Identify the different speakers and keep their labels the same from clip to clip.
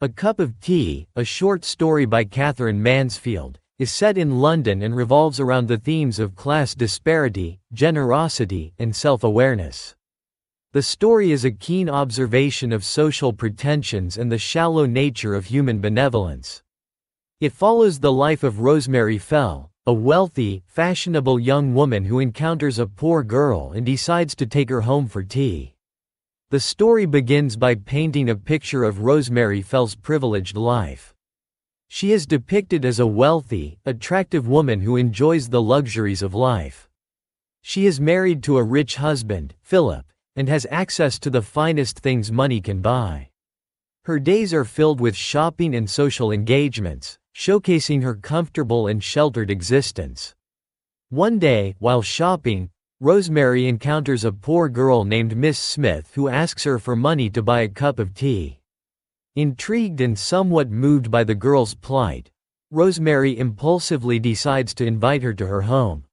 Speaker 1: A Cup of Tea, a short story by Katherine Mansfield, is set in London and revolves around the themes of class disparity, generosity, and self-awareness. The story is a keen observation of social pretensions and the shallow nature of human benevolence. It follows the life of Rosemary Fell, a wealthy, fashionable young woman who encounters a poor girl and decides to take her home for tea. The story begins by painting a picture of Rosemary Fell's privileged life. She is depicted as a wealthy, attractive woman who enjoys the luxuries of life. She is married to a rich husband, Philip, and has access to the finest things money can buy. Her days are filled with shopping and social engagements, showcasing her comfortable and sheltered existence. One day, while shopping, Rosemary encounters a poor girl named Miss Smith who asks her for money to buy a cup of tea. Intrigued and somewhat moved by the girl's plight, Rosemary impulsively decides to invite her to her home.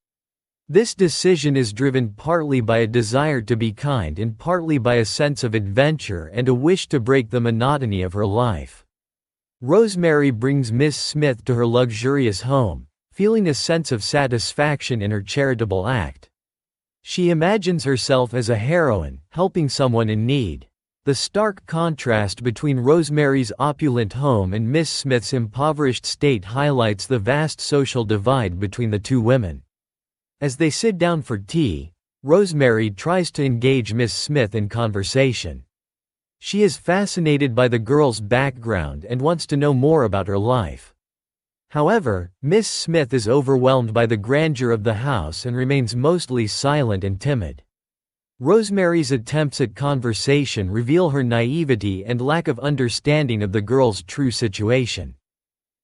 Speaker 1: This decision is driven partly by a desire to be kind and partly by a sense of adventure and a wish to break the monotony of her life. Rosemary brings Miss Smith to her luxurious home, feeling a sense of satisfaction in her charitable act. She imagines herself as a heroine, helping someone in need. The stark contrast between Rosemary's opulent home and Miss Smith's impoverished state highlights the vast social divide between the two women. As they sit down for tea, Rosemary tries to engage Miss Smith in conversation. She is fascinated by the girl's background and wants to know more about her life. However, Miss Smith is overwhelmed by the grandeur of the house and remains mostly silent and timid. Rosemary's attempts at conversation reveal her naivety and lack of understanding of the girl's true situation.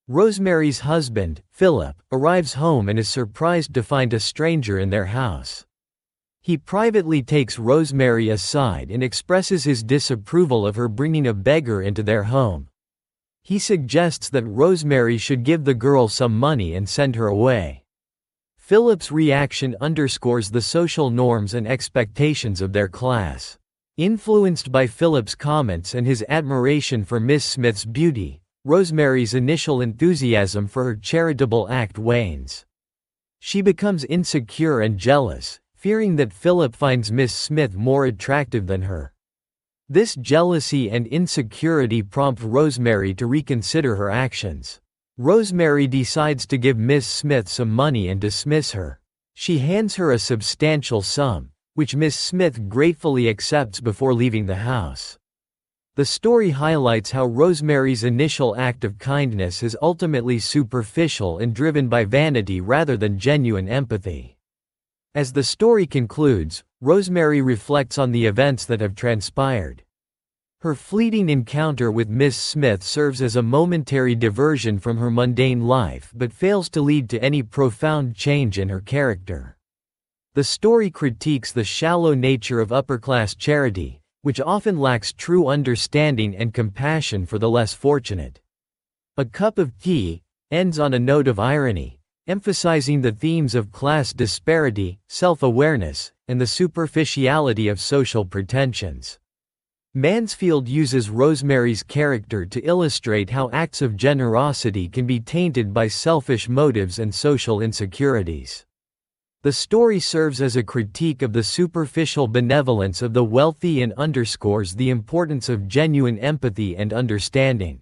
Speaker 1: Rosemary's husband, Philip, arrives home and is surprised to find a stranger in their house. He privately takes Rosemary aside and expresses his disapproval of her bringing a beggar into their home. He suggests that Rosemary should give the girl some money and send her away. Philip's reaction underscores the social norms and expectations of their class. Influenced by Philip's comments and his admiration for Miss Smith's beauty, Rosemary's initial enthusiasm for her charitable act wanes. She becomes insecure and jealous, fearing that Philip finds Miss Smith more attractive than her. This jealousy and insecurity prompt Rosemary to reconsider her actions. Rosemary decides to give Miss Smith some money and dismiss her. She hands her a substantial sum, which Miss Smith gratefully accepts before leaving the house. The story highlights how Rosemary's initial act of kindness is ultimately superficial and driven by vanity rather than genuine empathy. As the story concludes, Rosemary reflects on the events that have transpired. Her fleeting encounter with Miss Smith serves as a momentary diversion from her mundane life but fails to lead to any profound change in her character. The story critiques the shallow nature of upper-class charity, which often lacks true understanding and compassion for the less fortunate. A Cup of Tea ends on a note of irony, emphasizing the themes of class disparity, self-awareness, and the superficiality of social pretensions. Mansfield uses Rosemary's character to illustrate how acts of generosity can be tainted by selfish motives and social insecurities. The story serves as a critique of the superficial benevolence of the wealthy and underscores the importance of genuine empathy and understanding.